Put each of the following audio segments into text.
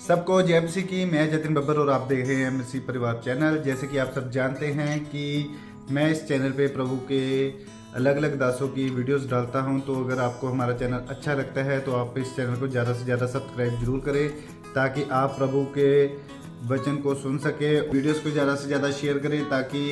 सबको जय मसीह की। मैं जतिन बब्बर और आप देख रहे हैं मसीह परिवार चैनल। जैसे कि आप सब जानते हैं कि मैं इस चैनल पे प्रभु के अलग अलग दासों की वीडियोस डालता हूं, तो अगर आपको हमारा चैनल अच्छा लगता है तो आप इस चैनल को ज़्यादा से ज़्यादा सब्सक्राइब जरूर करें, ताकि आप प्रभु के वचन को सुन सके। वीडियोस को ज़्यादा से ज़्यादा शेयर करें ताकि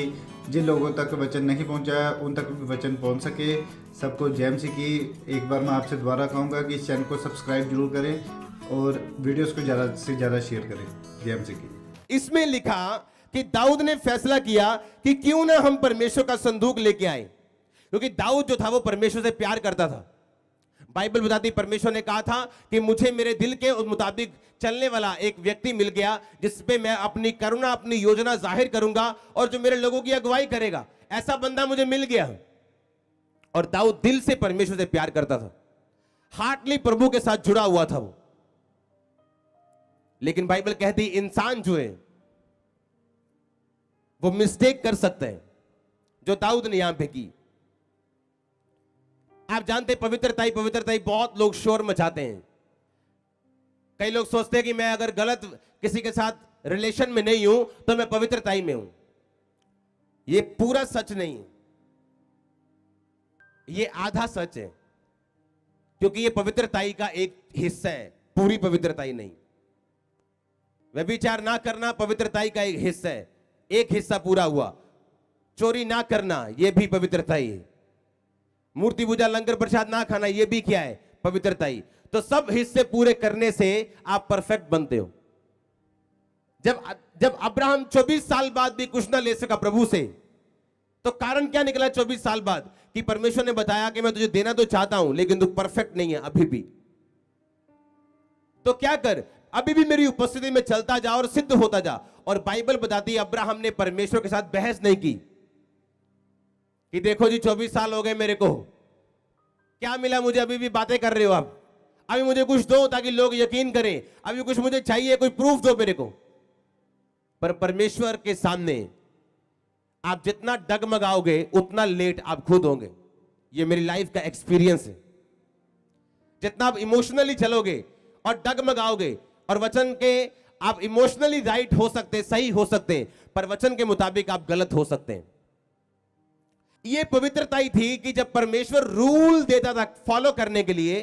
जिन लोगों तक वचन नहीं पहुंचा उन तक भी वचन पहुंच सके। सबको जय मसीह की। एक बार मैं आपसे दोबारा कहूँगा कि इस चैनल को सब्सक्राइब जरूर करें और वीडियोस को ज़्यादा से ज़्यादा शेयर करें। जय मसीह की। इसमें लिखा कि दाऊद ने फैसला किया कि क्यों ना हम परमेश्वर का संदूक लेके आए, क्योंकि दाऊद जो था वो परमेश्वर से प्यार करता था। बाइबल बताती परमेश्वर ने कहा था कि मुझे मेरे दिल के मुताबिक चलने वाला एक व्यक्ति मिल गया जिसपे मैं अपनी करुणा, अपनी योजना जाहिर करूंगा और जो मेरे लोगों की अगुवाई करेगा, ऐसा बंदा मुझे मिल गया। और दाऊद दिल से परमेश्वर से प्यार करता था, हार्टली प्रभु के साथ जुड़ा हुआ था वो। लेकिन बाइबल कहती इंसान जो है वो मिस्टेक कर सकते हैं, जो दाऊद ने यहां पे की। आप जानते हैं पवित्रताई बहुत लोग शोर मचाते हैं। कई लोग सोचते हैं कि मैं अगर गलत किसी के साथ रिलेशन में नहीं हूं तो मैं पवित्रताई में हूं। यह पूरा सच नहीं है, यह आधा सच है, क्योंकि यह पवित्रताई का एक हिस्सा है, पूरी पवित्रताई नहीं। व्यभिचार ना करना पवित्रताई का एक हिस्सा है, एक हिस्सा पूरा हुआ। चोरी ना करना यह भी पवित्रताई है। मूर्ति पूजा, लंगर प्रसाद ना खाना यह भी क्या है? पवित्रताई। तो सब हिस्से पूरे करने से आप परफेक्ट बनते हो। जब अब्राहम 24 साल बाद भी कुछ ना ले सका प्रभु से, तो कारण क्या निकला 24 साल बाद? कि परमेश्वर ने बताया कि मैं तुझे देना तो चाहता हूं लेकिन तू परफेक्ट नहीं है अभी भी। तो क्या कर, अभी भी मेरी उपस्थिति में चलता जा और सिद्ध होता जा। और बाइबल बताती है अब्राहम ने परमेश्वर के साथ बहस नहीं की कि देखो जी 24 साल हो गए मेरे को, क्या मिला मुझे, अभी भी बातें कर रहे हो आप, अभी मुझे कुछ दो ताकि लोग यकीन करें, अभी कुछ मुझे चाहिए, कोई प्रूफ दो मेरे को। पर परमेश्वर के सामने आप जितना डगमगाओगे उतना लेट आप खुद होंगे। ये मेरी लाइफ का एक्सपीरियंस है। जितना आप इमोशनली चलोगे और डगमगाओगे, और वचन के आप इमोशनली राइट हो सकते, सही हो सकते, पर वचन के मुताबिक आप गलत हो सकते हैं। यह पवित्रताई थी कि जब परमेश्वर रूल देता था फॉलो करने के लिए,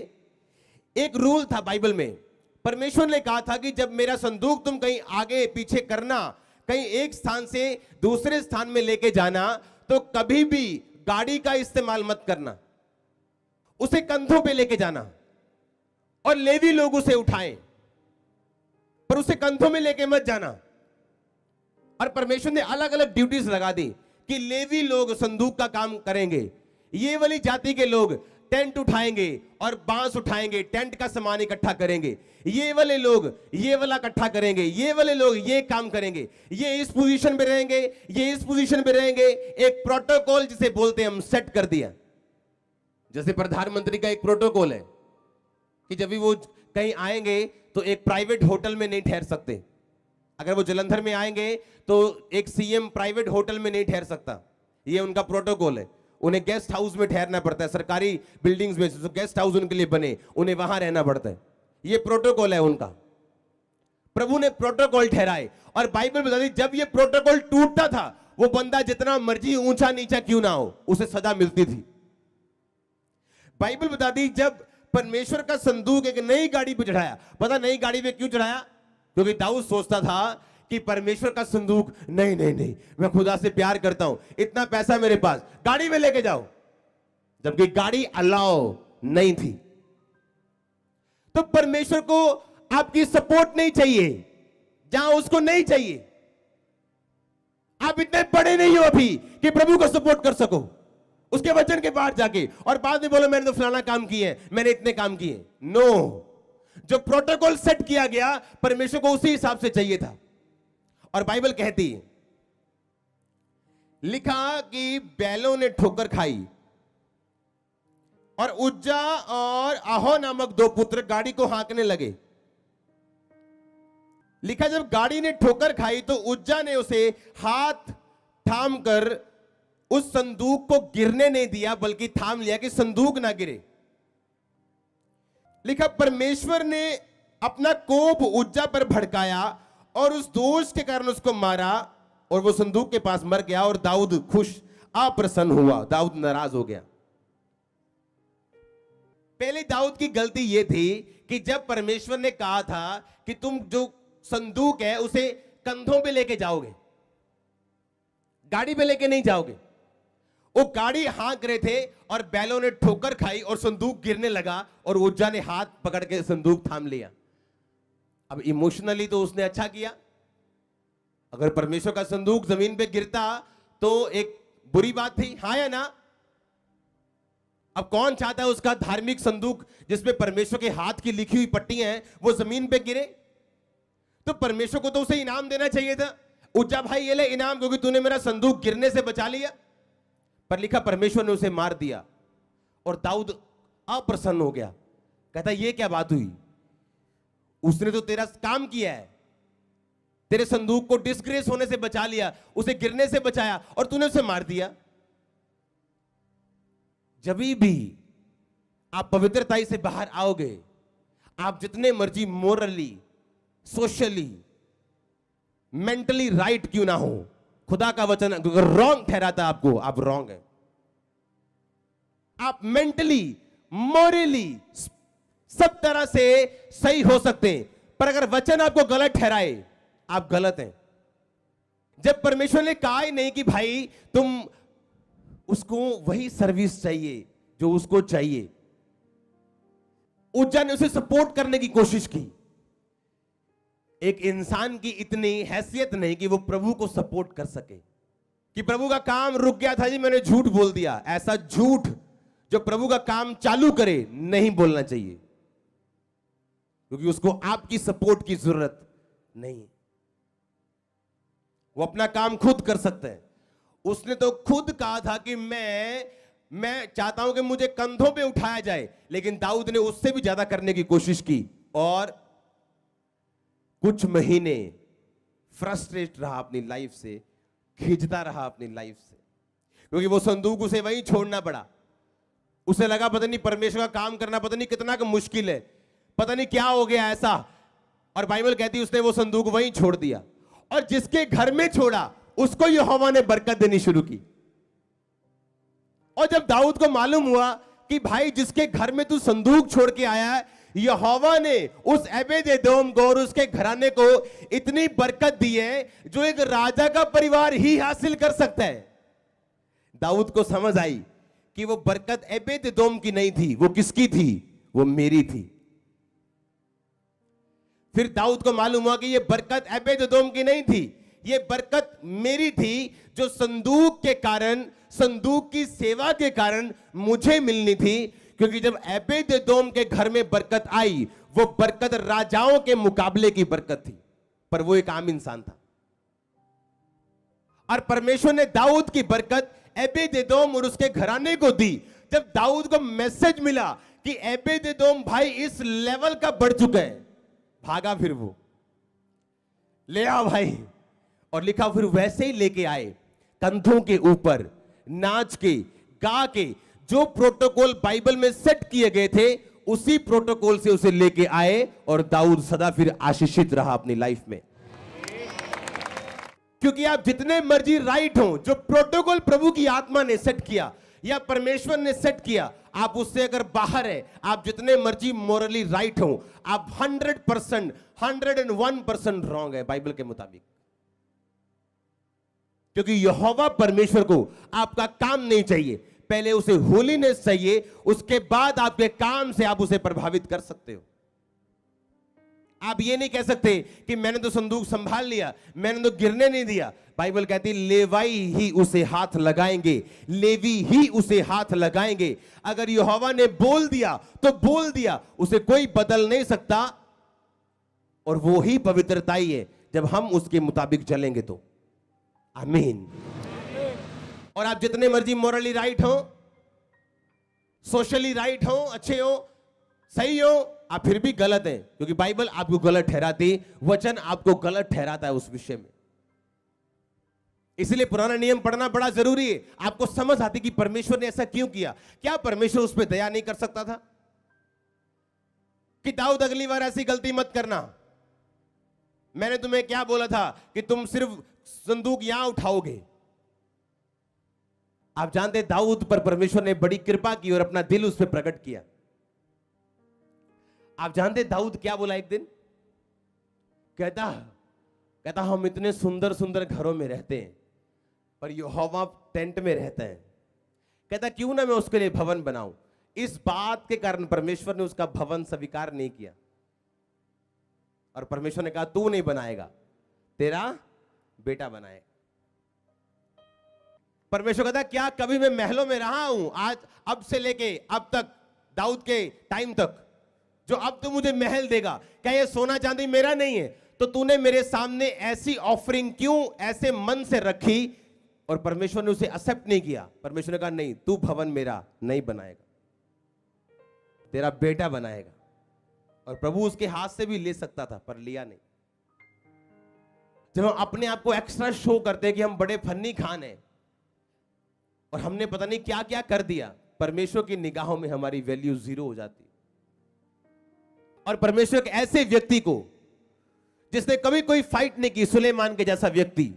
एक रूल था बाइबल में। परमेश्वर ने कहा था कि जब मेरा संदूक तुम कहीं आगे पीछे करना, कहीं एक स्थान से दूसरे स्थान में लेके जाना, तो कभी भी गाड़ी का इस्तेमाल मत करना, उसे कंधों पे लेके जाना। और लेवी लोग उसे उठाएं, पर उसे कंधों में लेके मत जाना। और परमेश्वर ने अलग अलग ड्यूटीज लगा दी कि लेवी लोग संदूक का काम करेंगे, ये वाली जाति के लोग टेंट उठाएंगे और बांस उठाएंगे, टेंट का सामान इकट्ठा करेंगे, ये वाले लोग ये वाला इकट्ठा करेंगे, ये वाले लोग ये काम करेंगे, ये इस पोजीशन पे रहेंगे, ये इस पोजीशन पे रहेंगे। एक प्रोटोकॉल जिसे बोलते हैं हम सेट कर दिया। जैसे प्रधानमंत्री का एक प्रोटोकॉल है कि जब भी वो कहीं आएंगे तो एक प्राइवेट होटल में नहीं ठहर सकते। अगर वो जलंधर में आएंगे तो एक सीएम प्राइवेट होटल में नहीं ठहर सकता, ये उनका प्रोटोकॉल है। उन्हें गेस्ट हाउस में ठहरना पड़ता है, सरकारी बिल्डिंग्स में जो गेस्ट हाउस उनके लिए बने, उन्हें वहां रहना पड़ता है। ये प्रोटोकॉल है उनका। प्रभु ने प्रोटोकॉल ठहराए, और बाइबल बताती जब ये प्रोटोकॉल टूटता था, वो बंदा जितना मर्जी ऊंचा नीचा क्यों ना हो, उसे सजा मिलती थी। बाइबल बताती जब परमेश्वर का संदूक एक नई गाड़ी पे चढ़ाया, पता नई गाड़ी पे क्यों चढ़ाया? क्योंकि दाऊद सोचता था कि परमेश्वर का संदूक नहीं नहीं नहीं, मैं खुदा से प्यार करता हूं, इतना पैसा मेरे पास, गाड़ी में लेके जाओ। जबकि गाड़ी अलाउ नहीं थी। तो परमेश्वर को आपकी सपोर्ट नहीं चाहिए जहां उसको नहीं चाहिए। आप इतने बड़े नहीं हो अभी कि प्रभु को सपोर्ट कर सको उसके वचन के बाहर जाके, और बाद में बोलो मैंने तो फलाना काम किए, मैंने इतने काम किए। नो, जो प्रोटोकॉल सेट किया गया परमेश्वर को उसी हिसाब से चाहिए था। और बाइबल कहती है, लिखा कि बैलों ने ठोकर खाई और उज्जा और आहो नामक दो पुत्र गाड़ी को हाँकने लगे। लिखा जब गाड़ी ने ठोकर खाई तो उज्जा ने उसे हाथ थाम कर उस संदूक को गिरने नहीं दिया, बल्कि थाम लिया कि संदूक ना गिरे। लिखा परमेश्वर ने अपना कोप उज्जा पर भड़काया और उस दोष के कारण उसको मारा और वो संदूक के पास मर गया और दाऊद खुश अप्रसन्न हुआ, दाऊद नाराज हो गया। पहले दाऊद की गलती यह थी कि जब परमेश्वर ने कहा था कि तुम जो संदूक है उसे कंधों पे लेके जाओगे, गाड़ी पे लेके नहीं जाओगे। वो गाड़ी हाँक रहे थे और बैलों ने ठोकर खाई और संदूक गिरने लगा और उज्जा ने हाथ पकड़ के संदूक थाम लिया। अब इमोशनली तो उसने अच्छा किया, अगर परमेश्वर का संदूक जमीन पे गिरता तो एक बुरी बात थी, हाँ या ना? अब कौन चाहता है उसका धार्मिक संदूक जिसमें परमेश्वर के हाथ की लिखी हुई पट्टियां हैं वो जमीन पे गिरे? तो परमेश्वर को तो उसे इनाम देना चाहिए था, उज्जा भाई ये ले इनाम, क्योंकि तूने मेरा संदूक गिरने से बचा लिया। पर लिखा परमेश्वर ने उसे मार दिया और दाऊद अप्रसन्न हो गया। कहता ये क्या बात हुई, उसने तो तेरा काम किया है, तेरे संदूक को डिस्ग्रेस होने से बचा लिया, उसे गिरने से बचाया और तूने उसे मार दिया। जब भी आप पवित्रताई से बाहर आओगे, आप जितने मर्जी मोरली, सोशली, मेंटली राइट क्यों ना हो, खुदा का वचन अगर रॉन्ग ठहराता आपको, आप रॉन्ग है। आप मेंटली, मोरली सब तरह से सही हो सकते हैं, पर अगर वचन आपको गलत ठहराए, आप गलत हैं। जब परमेश्वर ने कहा ही नहीं कि भाई तुम उसको वही सर्विस चाहिए जो उसको चाहिए, उज्जा ने उसे सपोर्ट करने की कोशिश की। एक इंसान की इतनी हैसियत नहीं कि वो प्रभु को सपोर्ट कर सके, कि प्रभु का काम रुक गया था जी, मैंने झूठ बोल दिया। ऐसा झूठ जो प्रभु का काम चालू करे नहीं बोलना चाहिए, क्योंकि उसको आपकी सपोर्ट की जरूरत नहीं, वो अपना काम खुद कर सकता है। उसने तो खुद कहा था कि मैं चाहता हूं कि मुझे कंधों पे उठाया जाए, लेकिन दाऊद ने उससे भी ज्यादा करने की कोशिश की और कुछ महीने फ्रस्ट्रेट रहा अपनी लाइफ से, खिंचता रहा अपनी लाइफ से, क्योंकि वो संदूक उसे वहीं छोड़ना पड़ा। उसे लगा पता नहीं परमेश्वर का काम करना पता नहीं कितना का मुश्किल है, पता नहीं क्या हो गया ऐसा, और बाइबल कहती है उसने वो संदूक वहीं छोड़ दिया और जिसके घर में छोड़ा उसको यहोवा ने बरकत देनी शुरू की। और जब दाऊद को मालूम हुआ कि भाई जिसके घर में तू संदूक छोड़ के आया है, यहोवा ने उस एबेद-एदोम को और उसके घराने को इतनी बरकत दी है जो एक राजा का परिवार ही हासिल कर सकता है, दाऊद को समझ आई कि वो बरकत एबेद-एदोम की नहीं थी, वो किसकी थी? वो मेरी थी। फिर दाऊद को मालूम हुआ कि ये बरकत एबेद-एदोम की नहीं थी, ये बरकत मेरी थी, जो संदूक के कारण, संदूक की सेवा के कारण मुझे मिलनी थी। क्योंकि जब एबेद-एदोम के घर में बरकत आई, वो बरकत राजाओं के मुकाबले की बरकत थी, पर वो एक आम इंसान था। और परमेश्वर ने दाऊद की बरकत एबेद-एदोम और उसके घराने को दी। जब दाऊद को मैसेज मिला कि एबेद-एदोम भाई इस लेवल का बढ़ चुका है, भागा फिर वो ले आ भाई, और लिखा फिर वैसे ही लेके आए, कंधों के ऊपर नाच के, गा के, जो प्रोटोकॉल बाइबल में सेट किए गए थे उसी प्रोटोकॉल से उसे लेके आए, और दाऊद सदा फिर आशीषित रहा अपनी लाइफ में। क्योंकि आप जितने मर्जी राइट हो, जो प्रोटोकॉल प्रभु की आत्मा ने सेट किया या परमेश्वर ने सेट किया, आप उससे अगर बाहर है, आप जितने मर्जी मोरली राइट हो, आप 100%, 101% रॉन्ग है बाइबल के मुताबिक। क्योंकि यहोवा परमेश्वर को आपका काम नहीं चाहिए, पहले उसे होलीनेस चाहिए, उसके बाद आपके काम से आप उसे प्रभावित कर सकते हो। आप ये नहीं कह सकते कि मैंने तो संदूक संभाल लिया, मैंने तो गिरने नहीं दिया। बाइबल कहती लेवाई ही उसे हाथ लगाएंगे, लेवी ही उसे हाथ लगाएंगे। अगर यहोवा ने बोल दिया तो बोल दिया, उसे कोई बदल नहीं सकता, और वो ही पवित्रताई है जब हम उसके मुताबिक चलेंगे तो। आमीन। और आप जितने मर्जी मोरली राइट हो, सोशली राइट हो, अच्छे हो, सही हो, आप फिर भी गलत हैं, क्योंकि बाइबल आपको गलत ठहराती, वचन आपको गलत ठहराता है उस विषय में। इसलिए पुराना नियम पढ़ना बड़ा जरूरी है, आपको समझ आती कि परमेश्वर ने ऐसा क्यों किया। क्या परमेश्वर उस पर दया नहीं कर सकता था? कि दाऊद अगली बार ऐसी गलती मत करना। मैंने तुम्हें क्या बोला था कि तुम सिर्फ संदूक यहां उठाओगे। आप जानते दाऊद पर परमेश्वर ने बड़ी कृपा की और अपना दिल उस पर प्रकट किया। आप जानते दाऊद क्या बोला एक दिन? कहता हम इतने सुंदर सुंदर घरों में रहते हैं पर यहोवा टेंट में रहता है। कहता क्यों ना मैं उसके लिए भवन बनाऊं। इस बात के कारण परमेश्वर ने उसका भवन स्वीकार नहीं किया और परमेश्वर ने कहा तू नहीं बनाएगा, तेरा बेटा बनाएगा। परमेश्वर कहता क्या कभी मैं महलों में रहा हूं? आज अब से लेके अब तक, दाऊद के टाइम तक, जो अब तू मुझे महल देगा, क्या ये सोना चांदी मेरा नहीं है? तो तूने मेरे सामने ऐसी ऑफरिंग क्यों ऐसे मन से रखी? और परमेश्वर ने उसे एक्सेप्ट नहीं किया। परमेश्वर ने कहा नहीं, तू भवन मेरा नहीं बनाएगा, तेरा बेटा बनाएगा। और प्रभु उसके हाथ से भी ले सकता था पर लिया नहीं। जब हम अपने आप को एक्स्ट्रा शो करते हैं कि हम बड़े फन्नी खान हैं और हमने पता नहीं क्या क्या कर दिया, परमेश्वर की निगाहों में हमारी वैल्यू जीरो हो जाती। और परमेश्वर एक ऐसे व्यक्ति को जिसने कभी कोई फाइट नहीं की, सुलेमान के जैसा व्यक्ति,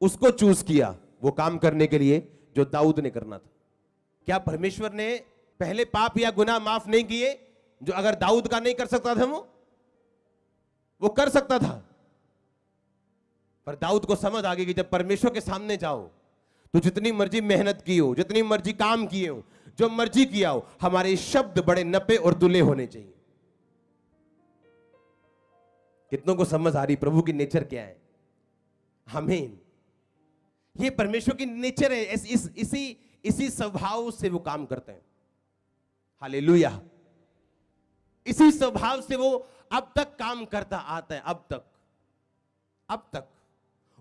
उसको चूज किया वो काम करने के लिए जो दाऊद ने करना था। क्या परमेश्वर ने पहले पाप या गुनाह माफ नहीं किए जो अगर दाऊद का नहीं कर सकता था? वो कर सकता था। पर दाऊद को समझ आ गई कि जब परमेश्वर के सामने जाओ तो जितनी मर्जी मेहनत की हो, जितनी मर्जी काम किए हो, जो मर्जी किया हो, हमारे शब्द बड़े नपे और तुले होने चाहिए। कितनों को समझ आ रही प्रभु की नेचर क्या है? आमीन। ये परमेश्वर की नेचर है। इसी स्वभाव से वो काम करते हैं। हालेलुया। इसी स्वभाव से वो अब तक काम करता आता है। अब तक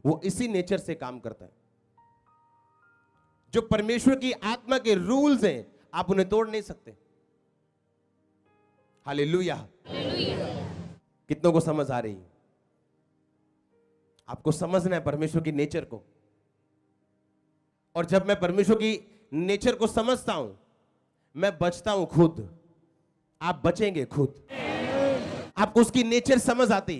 वो इसी नेचर से काम करता है। जो परमेश्वर की आत्मा के रूल्स हैं आप उन्हें तोड़ नहीं सकते। हालेलुया। कितनों को समझ आ रही? आपको समझना है परमेश्वर की नेचर को। और जब मैं परमेश्वर की नेचर को समझता हूं, मैं बचता हूं खुद, आप बचेंगे खुद। आपको उसकी नेचर समझ आती,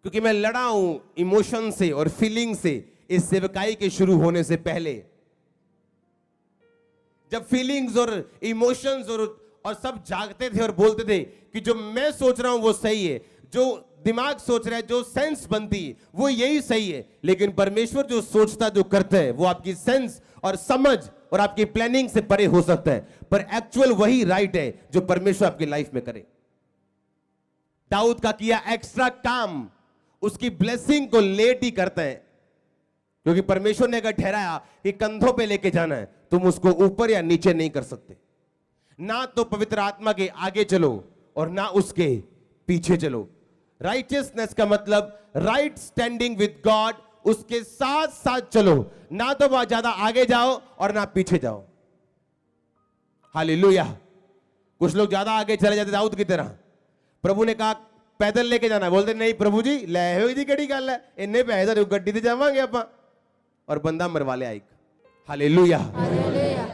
क्योंकि मैं लड़ा हूं इमोशन से और फीलिंग से इस सेवकाई के शुरू होने से पहले। जब फीलिंग्स और इमोशंस और सब जागते थे और बोलते थे कि जो मैं सोच रहा हूं वो सही है, जो दिमाग सोच रहा है, जो सेंस बनती है वो यही सही है। लेकिन परमेश्वर जो सोचता, जो करता है, वो आपकी सेंस और समझ और आपकी प्लानिंग से परे हो सकता है, पर एक्चुअल वही राइट है जो परमेश्वर आपकी लाइफ में करे। दाऊद का किया एक्स्ट्रा काम उसकी ब्लेसिंग को लेट ही करता है, क्योंकि परमेश्वर ने अगर ठहराया कि कंधों पे लेके जाना है, तुम उसको ऊपर या नीचे नहीं कर सकते। ना तो पवित्र आत्मा के आगे चलो और ना उसके पीछे चलो। राइचियसनेस का मतलब राइट स्टैंडिंग विद गॉड, उसके साथ साथ चलो, ना तो बहुत ज्यादा आगे जाओ और ना पीछे जाओ। हालेलुया। कुछ लोग ज्यादा आगे चले जाते दाऊद की तरह। प्रभु ने कहा पैदल लेके जाना, बोलते नहीं प्रभु जी ले हुई जी केड़ी गल है, इन्ने पैसे गड्डी ते जावांगे आपां, और बंदा मरवा लिया एक। हालेलुया।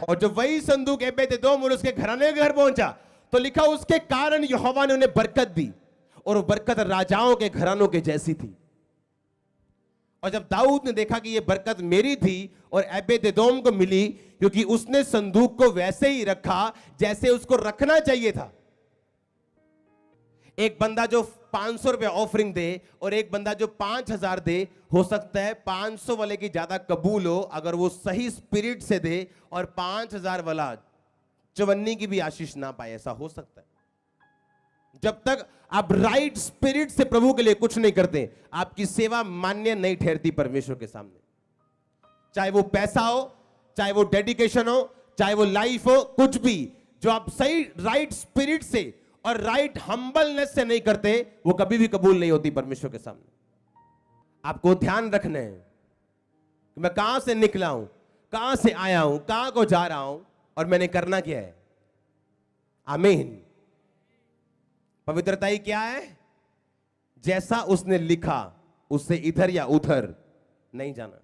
और जब वही संदूक एबेद-एदोम और उसके घराने के घर पहुंचा तो लिखा उसके कारण यहोवा ने उन्हें बरकत दी, और वो बरकत राजाओं के घरानों के जैसी थी। और जब दाऊद ने देखा कि ये बरकत मेरी थी और एबेद-एदोम को मिली, क्योंकि उसने संदूक को वैसे ही रखा जैसे उसको रखना चाहिए था। एक बंदा जो 500 रुपए ऑफरिंग दे और एक बंदा जो 5000 दे, हो सकता है 500 वाले की ज्यादा कबूल हो अगर वो सही स्पिरिट से दे, और 5000 वाला चवन्नी की भी आशीष ना पाए, ऐसा हो सकता है। जब तक आप राइट स्पिरिट से प्रभु के लिए कुछ नहीं करते, आपकी सेवा मान्य नहीं ठहरती परमेश्वर के सामने। चाहे वो पैसा हो, चाहे वो डेडिकेशन हो, चाहे वो लाइफ हो, कुछ भी जो आप सही राइट स्पिरिट से और राइट हम्बलनेस से नहीं करते, वो कभी भी कबूल नहीं होती परमेश्वर के सामने। आपको ध्यान रखना है कि मैं कहां से निकला हूं, कहां से आया हूं, कहां को जा रहा हूं और मैंने करना क्या है। आमीन। पवित्रता ही क्या है? जैसा उसने लिखा उससे इधर या उधर नहीं जाना।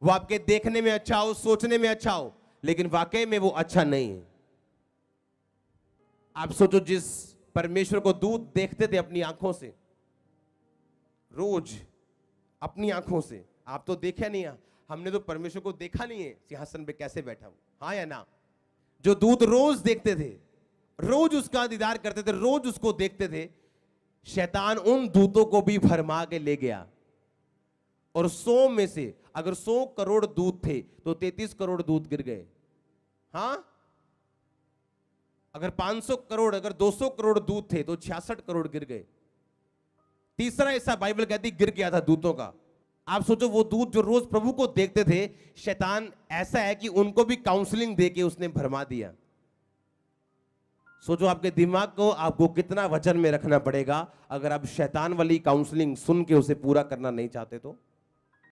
वो आपके देखने में अच्छा हो, सोचने में अच्छा हो, लेकिन वाकई में वो अच्छा नहीं है। आप सोचो, जिस परमेश्वर को दूत देखते थे अपनी आंखों से, रोज अपनी आंखों से, आप तो देखा नहीं है, हमने तो परमेश्वर को देखा नहीं है सिंहासन पे कैसे बैठा हूं, हाँ या ना? जो दूत रोज देखते थे, रोज उसका दीदार करते थे, रोज उसको देखते थे, शैतान उन दूतों को भी भरमा के ले गया। और 100 में से अगर 100 करोड़ दूत थे तो 33 करोड़ दूत गिर गए। हाँ, अगर 500 करोड़, अगर 200 करोड़ दूत थे तो 66 करोड़ गिर गए। तीसरा हिस्सा बाइबल कहती गिर गया था दूतों का। आप सोचो, वो दूत जो रोज प्रभु को देखते थे, शैतान ऐसा है कि उनको भी काउंसलिंग देके उसने भरमा दिया। सोचो, आपके दिमाग को आपको कितना वजन में रखना पड़ेगा अगर आप शैतान वाली काउंसलिंग सुन के उसे पूरा करना नहीं चाहते तो।